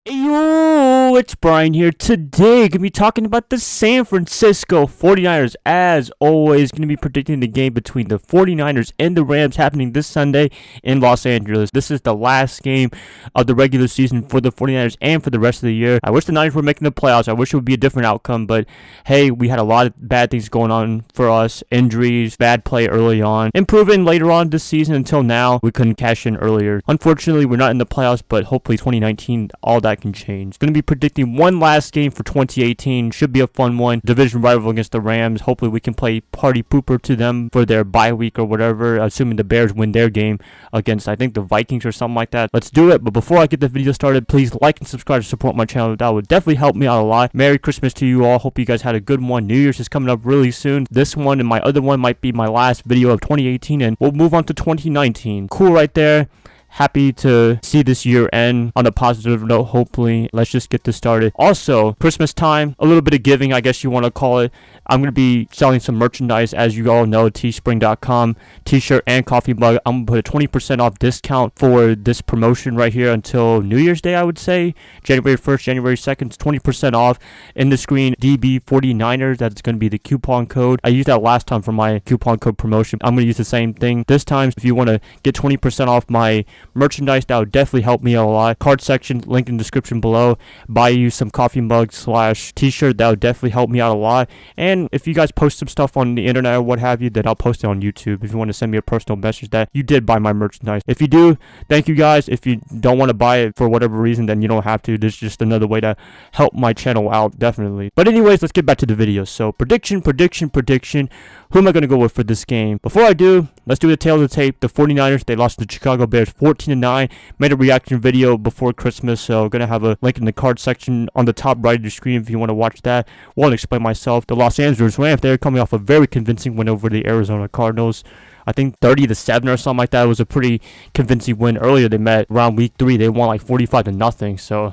Yo, it's Brian here. Today, gonna be talking about the San Francisco 49ers. As always, gonna be predicting the game between the 49ers and the Rams happening this Sunday in Los Angeles. This is the last game of the regular season for the 49ers and for the rest of the year. I wish the Niners were making the playoffs. I wish it would be a different outcome, but hey, we had a lot of bad things going on for us. Injuries, bad play early on, improving later on this season until now. We couldn't cash in earlier. Unfortunately, we're not in the playoffs, but hopefully 2019, all that can change. Going to be predicting one last game for 2018. Should be a fun one. Division rival against the Rams. Hopefully we can play party pooper to them for their bye week or whatever, assuming the Bears win their game against, I think, the Vikings or something like that. Let's do it. But before I get the video started, please like and subscribe to support my channel. That would definitely help me out a lot. Merry Christmas to you all. Hope you guys had a good one. New Year's is coming up really soon. This one and my other one might be my last video of 2018, and we'll move on to 2019. Cool right there. Happy to see this year end on a positive note, hopefully. Let's just get this started. Also, Christmas time, a little bit of giving, I guess you want to call it. I'm going to be selling some merchandise, as you all know, teespring.com, t-shirt and coffee mug. I'm going to put a 20% off discount for this promotion right here until New Year's Day, I would say. January 1st, January 2nd, it's 20% off. In the screen, DB49ers, that's going to be the coupon code. I used that last time for my coupon code promotion. I'm going to use the same thing this time. If you want to get 20% off my merchandise, that would definitely help me out a lot. Card section, link in the description below. Buy you some coffee mug / t-shirt, that would definitely help me out a lot. And if you guys post some stuff on the internet or what have you, then I'll post it on YouTube if you want to send me a personal message that you did buy my merchandise. If you do, thank you guys. If you don't want to buy it for whatever reason, then you don't have to. This is just another way to help my channel out, definitely. But anyways, let's get back to the video. So prediction. Who am I going to go with for this game? Before I do, let's do the tail of the tape. The 49ers, they lost to the Chicago Bears 14-9. Made a reaction video before Christmas, so I'm going to have a link in the card section on the top right of the screen if you want to watch that. Won't explain myself. The Los Angeles Rams, they're coming off a very convincing win over the Arizona Cardinals. I think 30-7 or something like that. It was a pretty convincing win. Earlier they met around week 3. They won like 45-0. So,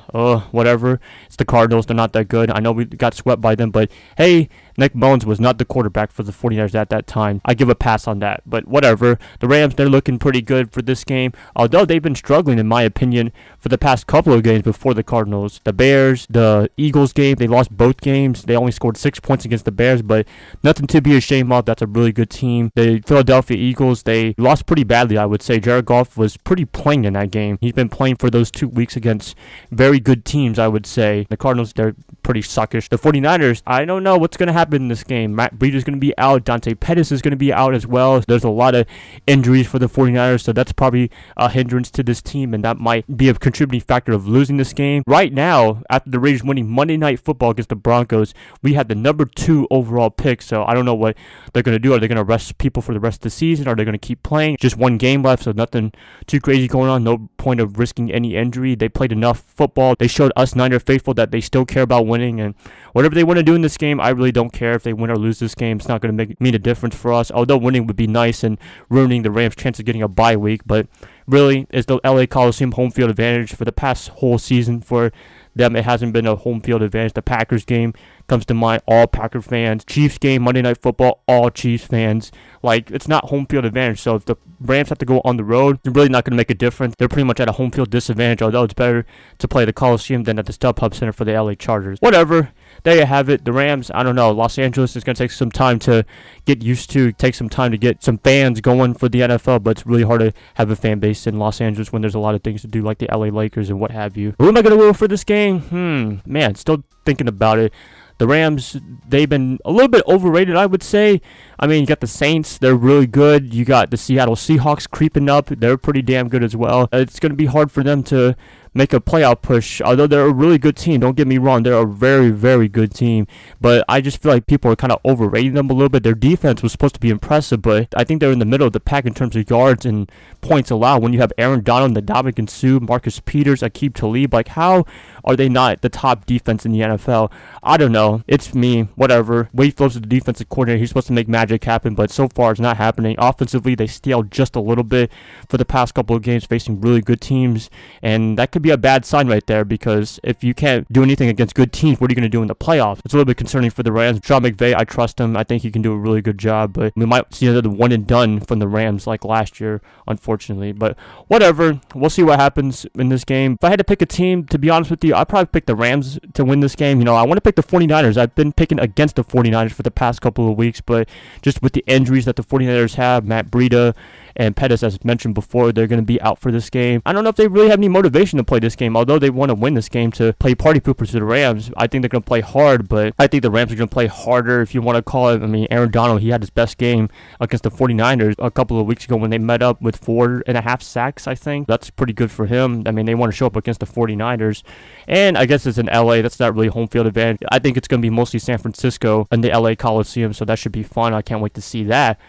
whatever. It's the Cardinals. They're not that good. I know we got swept by them, but hey, Nick Bones was not the quarterback for the 49ers at that time. I give a pass on that, but whatever. The Rams, they're looking pretty good for this game, although they've been struggling, in my opinion, for the past couple of games before the Cardinals. The Bears, the Eagles game, they lost both games. They only scored 6 points against the Bears, but nothing to be ashamed of. That's a really good team. The Philadelphia Eagles, they lost pretty badly, I would say. Jared Goff was pretty plain in that game. He's been playing for those 2 weeks against very good teams, I would say. The Cardinals, they're pretty suckish. The 49ers, I don't know what's going to happen in this game. Matt Breeder's going to be out. Dante Pettis is going to be out as well. There's a lot of injuries for the 49ers, so that's probably a hindrance to this team, and that might be a contributing factor of losing this game. Right now, after the Raiders winning Monday Night Football against the Broncos, we had the number 2 overall pick, so I don't know what they're going to do. Are they going to rest people for the rest of the season? Are they going to keep playing? Just one game left, so nothing too crazy going on. No point of risking any injury. They played enough football. They showed us Niner faithful that they still care about winning, and whatever they want to do in this game, I really don't care if they win or lose this game. It's not going to mean a difference for us, although winning would be nice and ruining the Rams' chance of getting a bye week. But really, it's the LA Coliseum home field advantage for the past whole season for them. It hasn't been a home field advantage. The Packers game comes to mind, all Packer fans. Chiefs game, Monday Night Football, all Chiefs fans. Like, it's not home field advantage, so if the Rams have to go on the road, they're really not going to make a difference. They're pretty much at a home field disadvantage, although it's better to play the Coliseum than at the StubHub Center for the LA Chargers. Whatever. There you have it. The Rams, I don't know. Los Angeles is going to take some time to get used to, take some time to get some fans going for the NFL, but it's really hard to have a fan base in Los Angeles when there's a lot of things to do, like the LA Lakers and what have you. Who am I going to go for this game? Man, still thinking about it. The Rams, they've been a little bit overrated, I would say. I mean, you got the Saints, they're really good. You got the Seattle Seahawks creeping up. They're pretty damn good as well. It's going to be hard for them to make a playoff push, although they're a really good team. Don't get me wrong, they're a very, very good team, but I just feel like people are kind of overrating them a little bit. Their defense was supposed to be impressive, but I think they're in the middle of the pack in terms of yards and points allowed. When you have Aaron Donald, Ndamukong Suh, Marcus Peters, Aqib Talib, like, how are they not the top defense in the NFL? I don't know. It's me. Whatever. Wade Phillips is the defensive coordinator. He's supposed to make magic happen, but so far it's not happening. Offensively, they stalled just a little bit for the past couple of games, facing really good teams, and that could could be a bad sign right there, because if you can't do anything against good teams, what are you going to do in the playoffs? It's a little bit concerning for the Rams. Sean McVay, I trust him. I think he can do a really good job, but we might see another one and done from the Rams like last year, unfortunately. But whatever, we'll see what happens in this game. If I had to pick a team, to be honest with you, I'd probably pick the Rams to win this game. You know, I want to pick the 49ers. I've been picking against the 49ers for the past couple of weeks, but just with the injuries that the 49ers have, Matt Breida and Pettis, as mentioned before, they're going to be out for this game. I don't know if they really have any motivation to play this game, although they want to win this game to play party poopers to the Rams. I think they're going to play hard, but I think the Rams are going to play harder, if you want to call it. I mean, Aaron Donald, he had his best game against the 49ers a couple of weeks ago when they met up with 4.5 sacks, I think. That's pretty good for him. I mean, they want to show up against the 49ers, and I guess it's in LA. That's not really home field advantage. I think it's going to be mostly San Francisco and the LA Coliseum, so that should be fun. I can't wait to see that.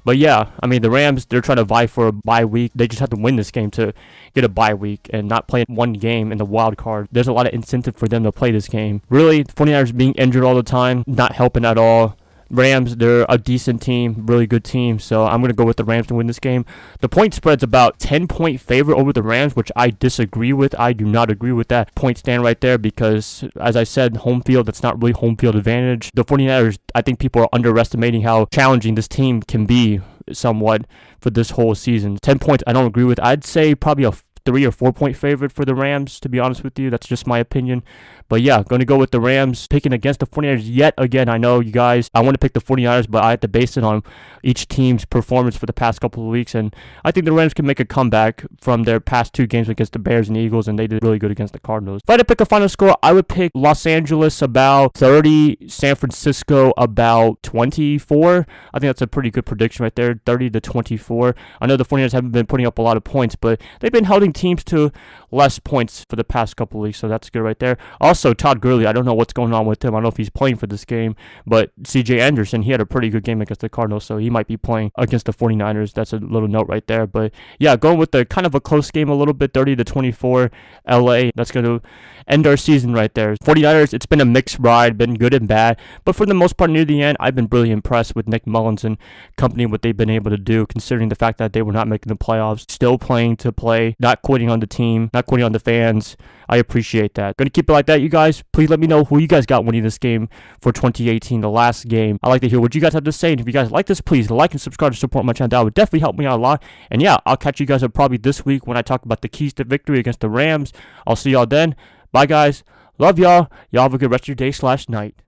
But yeah, I mean, the Rams, they're trying to vie for a bye week. They just have to win this game to get a bye week and not play one game in the wild card. There's a lot of incentive for them to play this game. Really, the 49ers being injured all the time, not helping at all. Rams, they're a decent team, really good team, so I'm going to go with the Rams to win this game. The point spread's about 10-point favorite over the Rams, which I disagree with. I do not agree with that point stand right there because, as I said, home field, that's not really home field advantage. The 49ers, I think people are underestimating how challenging this team can be somewhat for this whole season. 10 points, I don't agree with. I'd say probably a 3 or 4 point favorite for the Rams, to be honest with you. That's just my opinion. But yeah, going to go with the Rams, picking against the 49ers yet again. I know you guys, I want to pick the 49ers, but I have to base it on each team's performance for the past couple of weeks. And I think the Rams can make a comeback from their past 2 games against the Bears and Eagles, and they did really good against the Cardinals. If I had to pick a final score, I would pick Los Angeles about 30, San Francisco about 24. I think that's a pretty good prediction right there, 30-24. I know the 49ers haven't been putting up a lot of points, but they've been holding teams to less points for the past couple of weeks, so that's good right there. Also, Todd Gurley, I don't know what's going on with him. I don't know if he's playing for this game, but C.J. Anderson, he had a pretty good game against the Cardinals, so he might be playing against the 49ers. That's a little note right there. But yeah, going with the kind of a close game a little bit, 30-24 LA. That's going to end our season right there. 49ers, it's been a mixed ride, been good and bad, but for the most part near the end, I've been really impressed with Nick Mullins and company, what they've been able to do, considering the fact that they were not making the playoffs, still playing to play, not quitting on the team, not quitting on the fans. I appreciate that. Going to keep it like that, you guys. Please let me know who you guys got winning this game for 2018, the last game. I'd like to hear what you guys have to say. And if you guys like this, please like and subscribe to support my channel. That would definitely help me out a lot. And yeah, I'll catch you guys up probably this week when I talk about the keys to victory against the Rams. I'll see y'all then. Bye, guys. Love y'all. Y'all have a good rest of your day/night.